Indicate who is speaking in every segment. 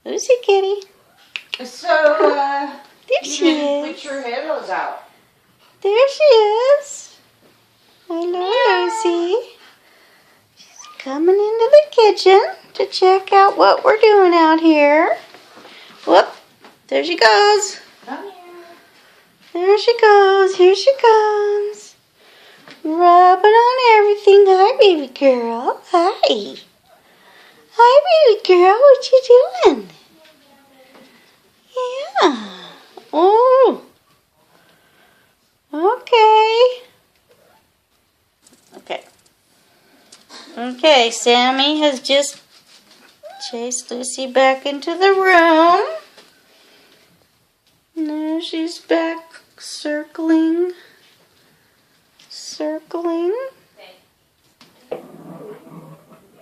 Speaker 1: Lucy kitty.
Speaker 2: So,
Speaker 1: There
Speaker 2: you
Speaker 1: she
Speaker 2: didn't
Speaker 1: is.
Speaker 2: put your headers out.
Speaker 1: There she is. Hello, Lucy. She's coming into the kitchen to check out what we're doing out here. Whoop. There she goes.
Speaker 2: Come here.
Speaker 1: There she goes. Here she comes. Rubbing on everything. Hi, baby girl. Hi. Hi, baby girl. What you doing? Yeah. Oh. Okay. Okay, Sammy has just chased Lucy back into the room. Now she's back circling.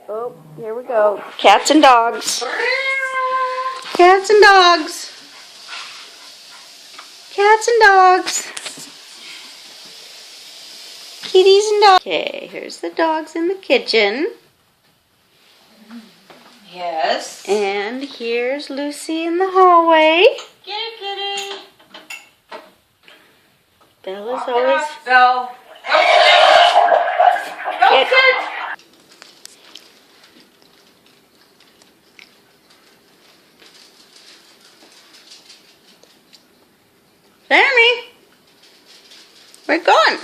Speaker 1: Oh, here we go. Cats and dogs. Cats and dogs. Cats and dogs. Kitties and dogs. Okay, here's the dogs in the kitchen.
Speaker 2: Yes.
Speaker 1: And here's Lucy in the hallway.
Speaker 2: Kitty.
Speaker 1: Bella's
Speaker 2: Walk it
Speaker 1: always...
Speaker 2: off, Belle. Don't sit.
Speaker 1: Sammy! Where you going?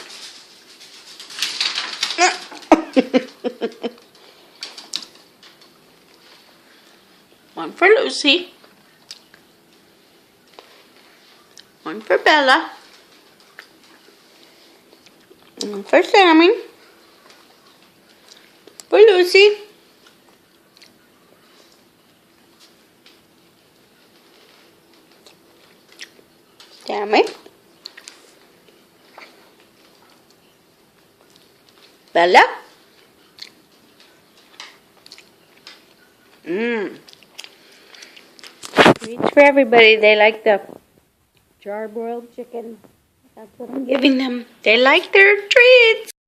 Speaker 1: One for Lucy. One for Bella. One for Sammy. For Lucy. Sammy. Bella. Treats for everybody. They like the charbroiled chicken. That's what I'm giving them. They like their treats.